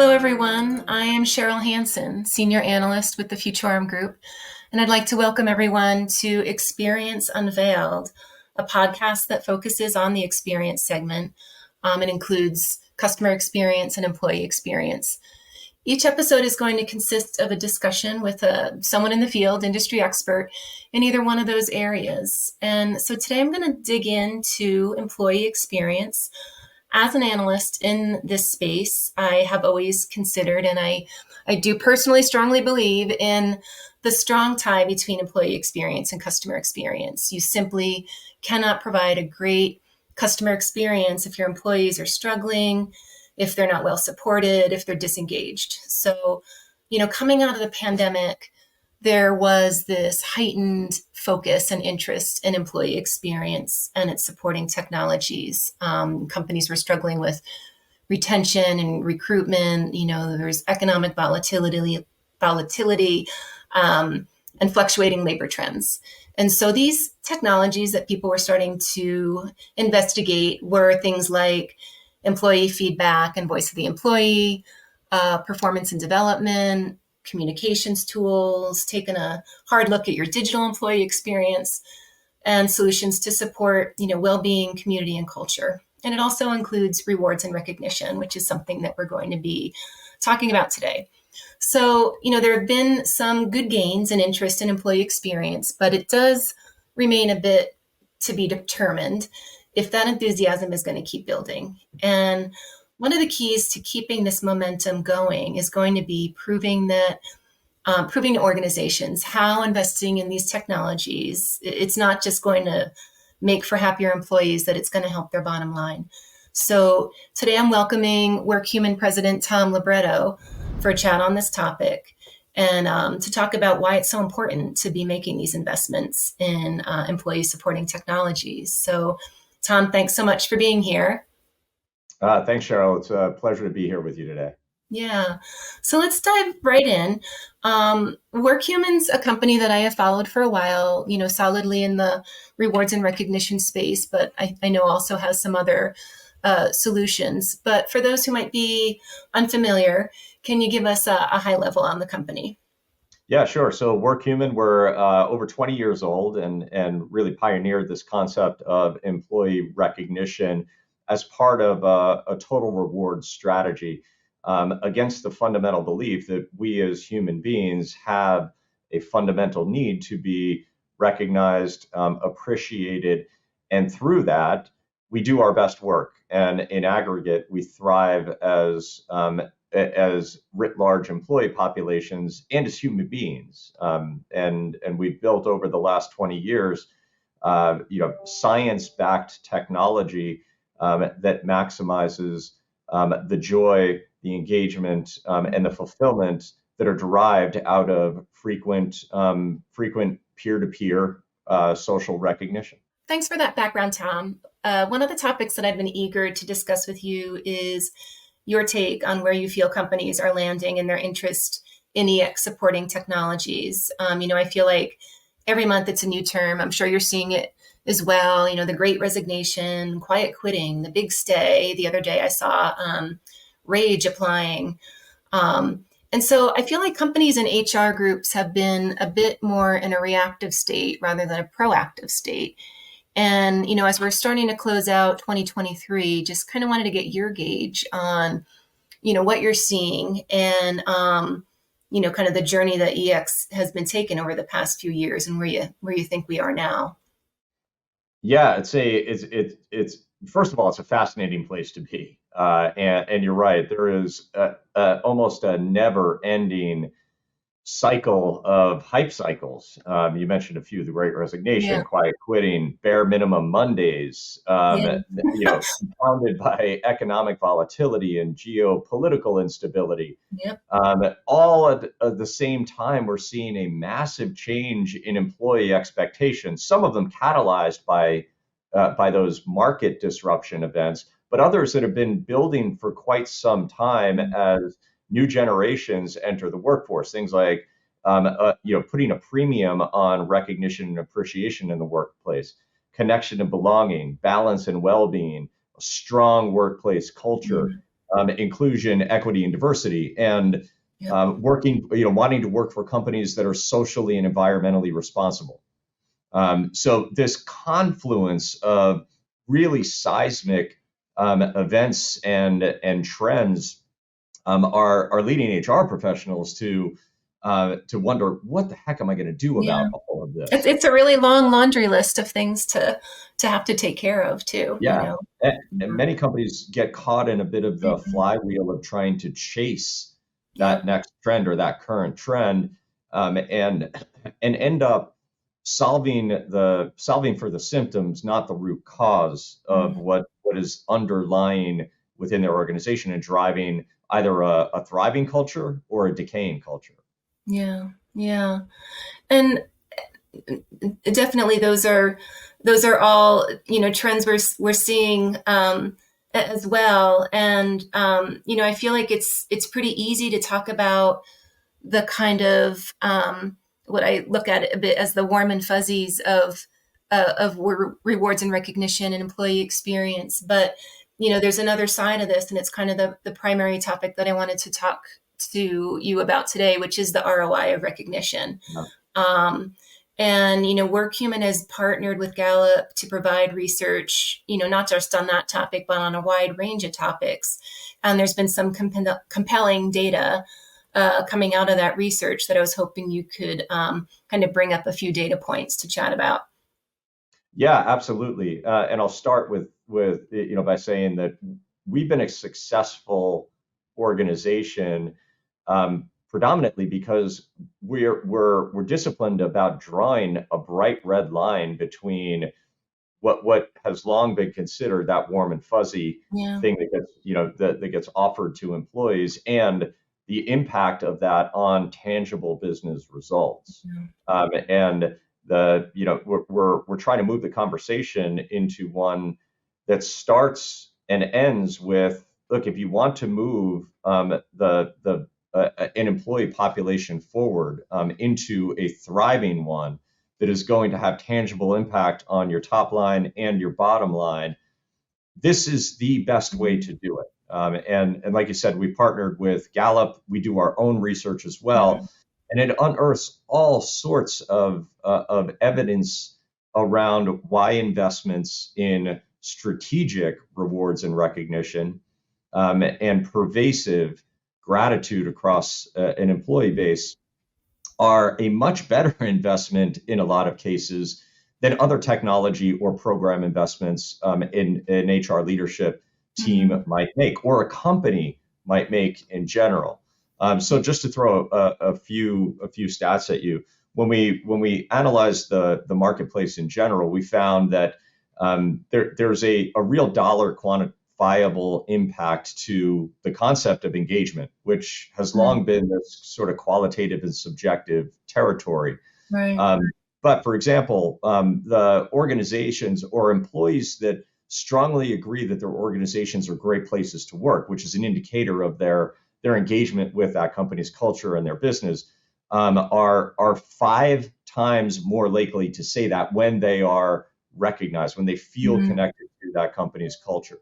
Hello, everyone. I am Sherril Hanson, Senior Analyst with the Futurum Group, and I'd like to welcome everyone to Experience Unveiled, a podcast that focuses on the experience segment and includes customer experience and employee experience. Each episode is going to consist of a discussion with someone in the field, industry expert, in either one of those areas. And so today I'm going to dig into employee experience. As an analyst in this space, I have always considered, and I do personally strongly believe in the strong tie between employee experience and customer experience. You simply cannot provide a great customer experience if your employees are struggling, if they're not well supported, if they're disengaged. So, coming out of the pandemic, there was this heightened focus and interest in employee experience and its supporting technologies. Companies were struggling with retention and recruitment. There's economic volatility, and fluctuating labor trends. And so these technologies that people were starting to investigate were things like employee feedback and voice of the employee, performance and development, communications tools, taking a hard look at your digital employee experience, and solutions to support, well-being, community, and culture. And it also includes rewards and recognition, which is something that we're going to be talking about today. So, there have been some good gains and interest in employee experience, but it does remain a bit to be determined if that enthusiasm is going to keep building. And one of the keys to keeping this momentum going is going to be proving to organizations how investing in these technologies, it's not just going to make for happier employees, that it's going to help their bottom line. So today I'm welcoming Workhuman President Tom Libretto for a chat on this topic and to talk about why it's so important to be making these investments in employee supporting technologies. So Tom, thanks so much for being here. Thanks, Sherril. It's a pleasure to be here with you today. Yeah. So let's dive right in. Workhuman's a company that I have followed for a while, solidly in the rewards and recognition space, but I know also has some other solutions. But for those who might be unfamiliar, can you give us a high level on the company? Yeah, sure. So Workhuman, we're over 20 years old and really pioneered this concept of employee recognition as part of a total reward strategy against the fundamental belief that we as human beings have a fundamental need to be recognized, appreciated, and through that, we do our best work. And in aggregate, we thrive as writ large employee populations and as human beings. And we've built over the last 20 years, science-backed technology that maximizes the joy, the engagement, and the fulfillment that are derived out of frequent peer-to-peer social recognition. Thanks for that background, Tom. One of the topics that I've been eager to discuss with you is your take on where you feel companies are landing in their interest in EX supporting technologies. I feel like every month it's a new term. I'm sure you're seeing it as well. The Great Resignation, quiet quitting, the big stay. The other day I saw rage applying. And so I feel like companies and HR groups have been a bit more in a reactive state rather than a proactive state. And, as we're starting to close out 2023, just kind of wanted to get your gauge on, what you're seeing and, kind of the journey that EX has been taken over the past few years and where you think we are now. Yeah, it's first of all, it's a fascinating place to be. And you're right, there is almost a never-ending cycle of hype cycles. You mentioned a few: the Great Resignation, quiet quitting, bare minimum Mondays, compounded by economic volatility and geopolitical instability. Yep. All at the same time, we're seeing a massive change in employee expectations. Some of them catalyzed by those market disruption events, but others that have been building for quite some time as new generations enter the workforce. Things like putting a premium on recognition and appreciation in the workplace, connection and belonging, balance and well-being, a strong workplace culture, inclusion, equity, and diversity, and Yep. working, wanting to work for companies that are socially and environmentally responsible. So this confluence of really seismic events and trends are leading HR professionals to wonder, what the heck am I going to do Yeah. about all of this? It's a really long laundry list of things to have to take care of too, Yeah, and Mhm. many companies get caught in a bit of the Mhm. flywheel of trying to chase that Yep. next trend or that current trend, and end up solving for the symptoms, not the root cause of Mhm. what is underlying within their organization and driving either a thriving culture or a decaying culture. Yeah. Yeah. And definitely those are all trends we're seeing as well. And I feel like it's pretty easy to talk about the kind of what I look at a bit as the warm and fuzzies of rewards and recognition and employee experience. But there's another side of this, and it's kind of the primary topic that I wanted to talk to you about today, which is the ROI of recognition. Yeah. Um, and Workhuman has partnered with Gallup to provide research, not just on that topic, but on a wide range of topics. And there's been some compelling data coming out of that research that I was hoping you could kind of bring up a few data points to chat about. Yeah, absolutely. And I'll start with by saying that we've been a successful organization, predominantly because we're disciplined about drawing a bright red line between what has long been considered that warm and fuzzy Yeah. thing that gets that gets offered to employees, and the impact of that on tangible business results. Yeah. And the you know we're trying to move the conversation into one that starts and ends with, look, if you want to move the an employee population forward into a thriving one that is going to have tangible impact on your top line and your bottom line, this is the best way Mhm. to do it. And like you said, we partnered with Gallup. We do our own research as well, Mhm. and it unearths all sorts of evidence around why investments in strategic rewards and recognition and pervasive gratitude across an employee base are a much better investment in a lot of cases than other technology or program investments in an HR leadership team Mhm. might make, or a company might make in general. So just to throw a few stats at you, when we analyzed the marketplace in general, we found that there's a real dollar quantifiable impact to the concept of engagement, which has long Mhm. been this sort of qualitative and subjective territory. Right. Um, but for example, the organizations or employees that strongly agree that their organizations are great places to work, which is an indicator of their engagement with that company's culture and their business, are 5 times more likely to say that when they are recognized, when they feel Mhm. connected to that company's culture.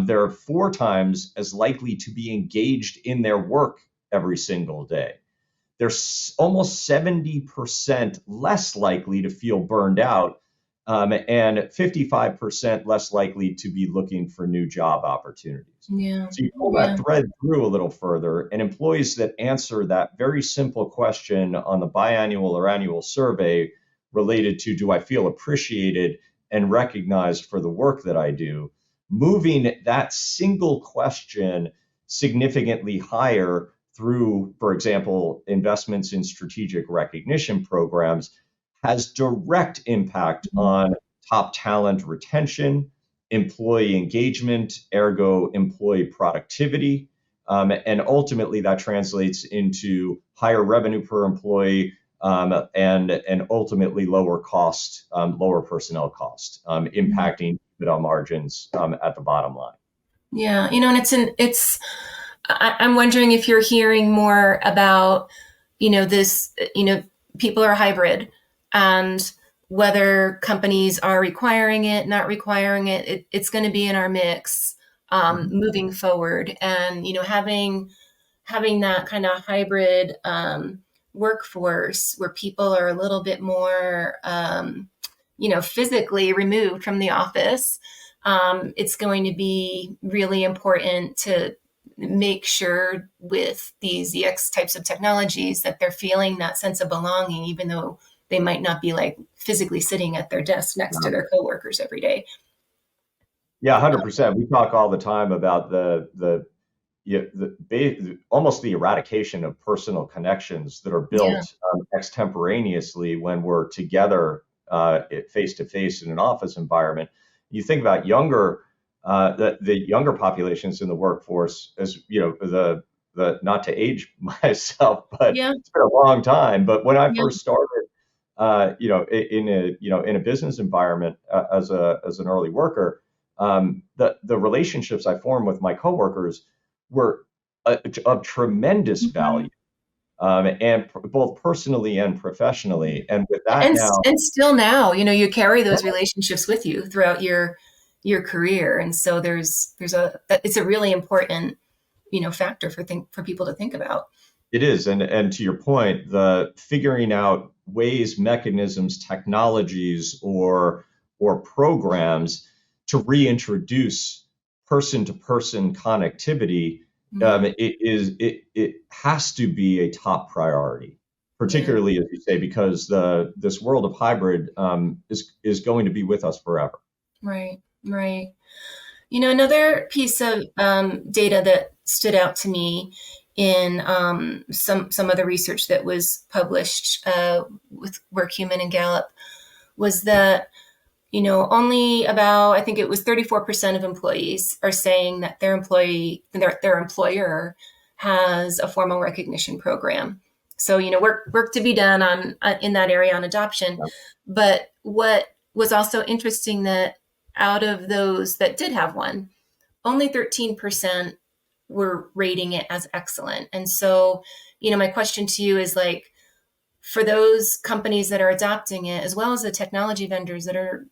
They're 4 times as likely to be engaged in their work every single day. They're almost 70% less likely to feel burned out, and 55% less likely to be looking for new job opportunities. Yeah. So you pull that Yeah. thread through a little further, and employees that answer that very simple question on the biannual or annual survey related to, do I feel appreciated and recognized for the work that I do, moving that single question significantly higher through, for example, investments in strategic recognition programs, has direct impact Mhm. on top talent retention, employee engagement, ergo employee productivity. And ultimately, that translates into higher revenue per employee, and ultimately lower cost, lower personnel cost, Mhm. impacting EBITDA margins at the bottom line. Yeah. And I'm wondering if you're hearing more about, this, people are hybrid, and whether companies are requiring it, not requiring it, it's going to be in our mix. Mhm. moving forward. And, having that kind of hybrid workforce where people are a little bit more, physically removed from the office, it's going to be really important to make sure with these EX types of technologies that they're feeling that sense of belonging, even though they might not be like physically sitting at their desk next to their coworkers every day. Yeah, 100%. We talk all the time about almost the eradication of personal connections that are Yeah, built extemporaneously when we're together face to face in an office environment. You think about the younger populations in the workforce, as you know, the not to age myself, but yeah, it's been a long time. But when I yeah, first started, in a business environment as an early worker, the relationships I formed with my coworkers were of tremendous mhm. value, and both personally and professionally. And with that And now, and still now, you carry those relationships with you throughout your career, and so it's a really important factor for people to think about. it is, and to your point, the figuring out ways, mechanisms, technologies, or programs to reintroduce person-to-person connectivity, Hmm. it has to be a top priority, Yeah, particularly as you say, because this world of hybrid is going to be with us forever. right, right. Another piece of data that stood out to me in some other research that was published with Workhuman and Gallup was that only about, I think it was 34% of employees are saying that their employer has a formal recognition program. So, work to be done on in that area on adoption. But what was also interesting that out of those that did have one, only 13% were rating it as excellent. And so, my question to you is like, for those companies that are adopting it, as well as the technology vendors that are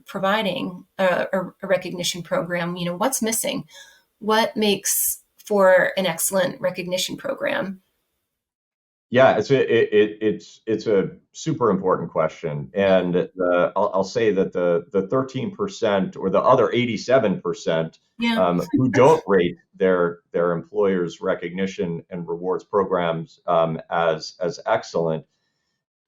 providing a recognition program, what's missing? What makes for an excellent recognition program? Yeah, it's a super important question, and I'll say that the 13% or the other 87% Yeah, who don't rate their employers' recognition and rewards programs as excellent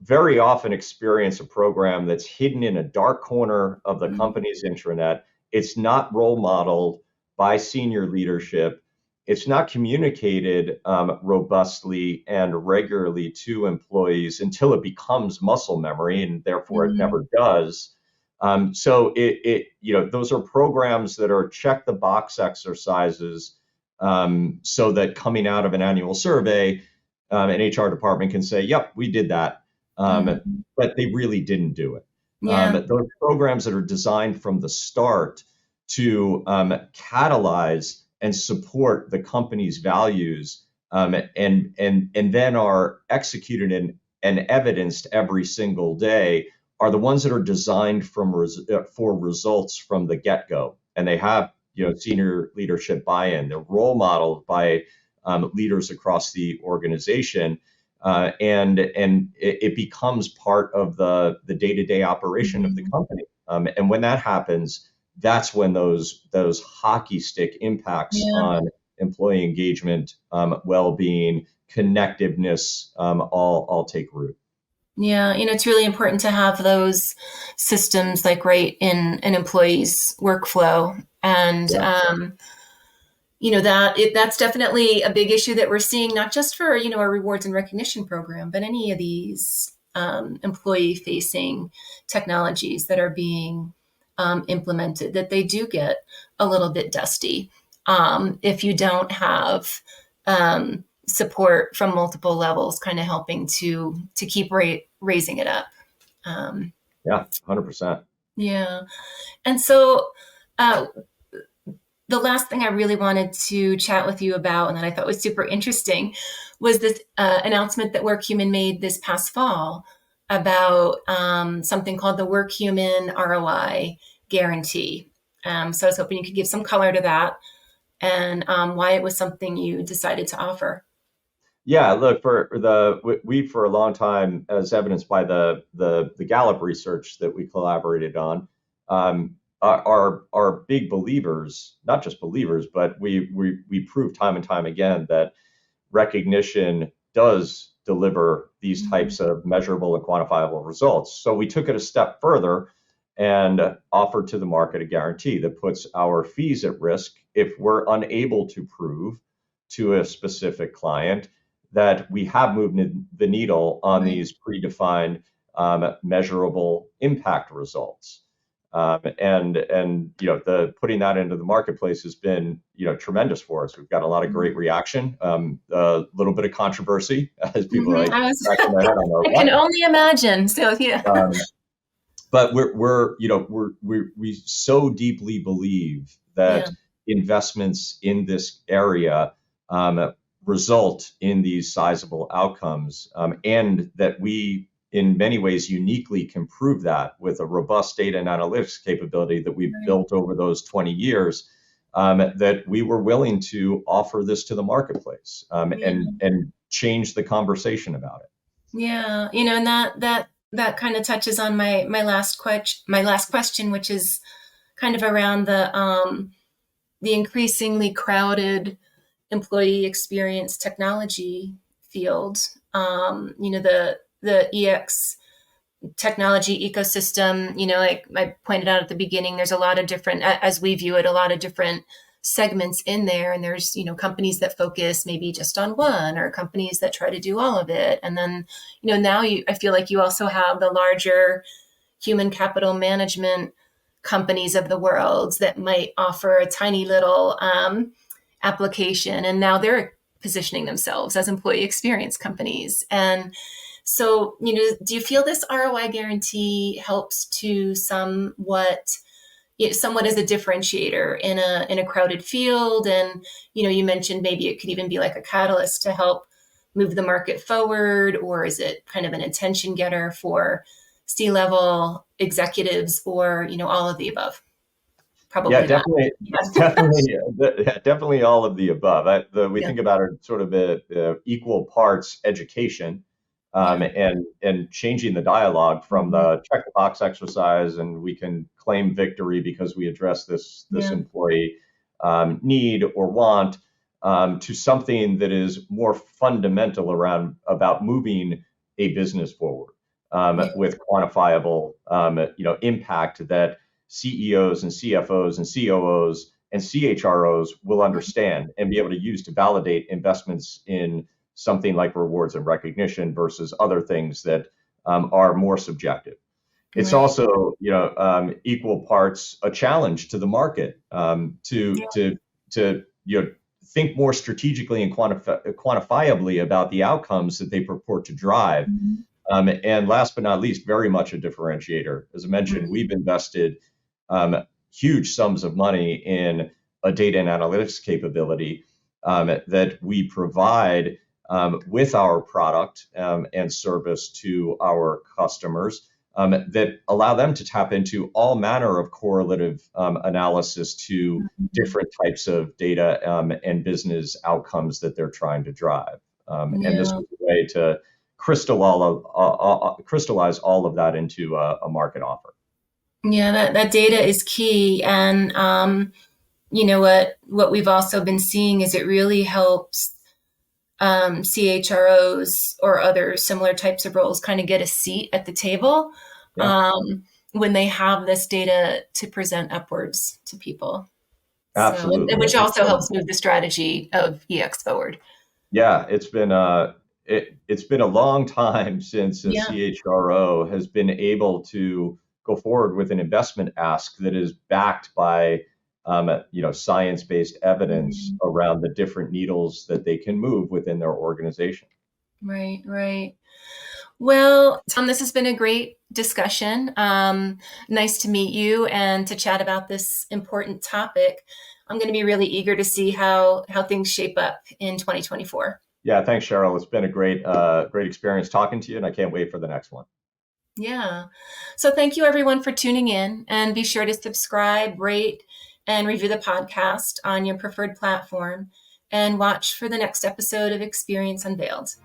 very often experience a program that's hidden in a dark corner of the mm, company's intranet. It's not role modeled by senior leadership. It's not communicated robustly and regularly to employees until it becomes muscle memory, and therefore it mm, never does. So those are programs that are check the box exercises, so that coming out of an annual survey, an HR department can say, "Yep, we did that." um, mm, but they really didn't do it. yeah, Those programs that are designed from the start to catalyze and support the company's values, and then are executed and evidenced every single day, are the ones that are designed for results from the get-go, and they have senior leadership buy-in. They're role modeled by leaders across the organization, and it becomes part of the day-to-day operation of the mhm, company. And when that happens, that's when those hockey stick impacts yeah. on employee engagement, well-being, connectiveness, all take root. Yeah, it's really important to have those systems like right in an employee's workflow. And Yeah. that's definitely a big issue that we're seeing, not just for our rewards and recognition program, but any of these employee facing technologies that are being implemented, that they do get a little bit dusty if you don't have support from multiple levels kind of helping to keep raising it up. um, Yeah, 100%. yeah. And so uh, the last thing I really wanted to chat with you about, and that I thought was super interesting, was this announcement that Workhuman made this past fall about something called the Workhuman ROI Guarantee. So I was hoping you could give some color to that. and why it was something you decided to offer. Yeah, look, we for a long time, as evidenced by the Gallup research that we collaborated on, are big believers, not just believers, but we prove time and time again that recognition does deliver these Mhm. types of measurable and quantifiable results. So we took it a step further and offered to the market a guarantee that puts our fees at risk if we're unable to prove to a specific client that we have moved the needle on Right. these predefined measurable impact results. And the putting that into the marketplace has been tremendous for us. We've got a lot of great reaction, a little bit of controvery as people are like I was, scratching their head on I can what. only imagine. So yeah. Um, but we so deeply believe Yeah. that investments in this area result in these sizable outcomes, and that we in many ways uniquely can prove that with a robust data and analytics capability that we've Right. built over those 20 years, that we were willing to offer this to the marketplace, Yeah. and change the conversation about it. Yeah. And that kind of touches on my last question, which is kind of around the increasingly crowded employee experience technology field. The EX technology ecosystem, like I pointed out at the beginning, there's a lot of different, as we view it, a lot of different segments in there. And there's, companies that focus maybe just on one, or companies that try to do all of it. And then, now I feel like you also have the larger human capital management companies of the world that might offer a tiny little application. And now they're positioning themselves as employee experience companies. And so, do you feel this ROI guarantee helps to somewhat as a differentiator in a crowded field? And you mentioned maybe it could even be like a catalyst to help move the market forward, or is it kind of an attention getter for C-level executives, or all of the above? Yeah, Probably not. definitely, definitely all of the above. We Yeah. think about it sort of equal parts education, Yeah. and changing the dialogue from Mhm. the check the box exercise, and we can claim victory because we address this Yeah. employee need or want, to something that is more fundamental around about moving a business forward, Yeah. with quantifiable impact that CEOs and CFOs and COOs and CHROs will understand and be able to use to validate investments in something like rewards and recognition versus other things that are more subjective. It's Right. also, equal parts a challenge to the market, to think more strategically and quantifiably about the outcomes that they purport to drive. Mhm. And last but not least, very much a differentiator. As I mentioned, Mhm. we've invested um, huge sums of money in a data and analytics capability that we provide with our product and service to our customers, that allow them to tap into all manner of correlative analysis to Mhm. different types of data and business outcomes that they're trying to drive. And this Yeah. was a way to crystallize all of that into a market offer. Yeah, that data is key. And what we've also been seeing is it really helps CHROs or other similar types of roles kind of get a seat at the table, Yeah, um, when they have this data to present upwards to people. So, and absolutely. which also helps move the strategy of EX forward. Yeah, it's been a long time since a Yeah. CHRO has been able to go forward with an investment ask that is backed by science-based evidence Mhm. around the different needles that they can move within their organization. Right, right. Well, Tom, this has been a great discussion. Nice to meet you and to chat about this important topic. I'm going to be really eager to see how things shape up in 2024. Yeah, thanks, Cheryl. It's been a great experience talking to you, and I can't wait for the next one. Yeah. So thank you everyone for tuning in, and be sure to subscribe, rate, and review the podcast on your preferred platform, and watch for the next episode of Experience Unveiled.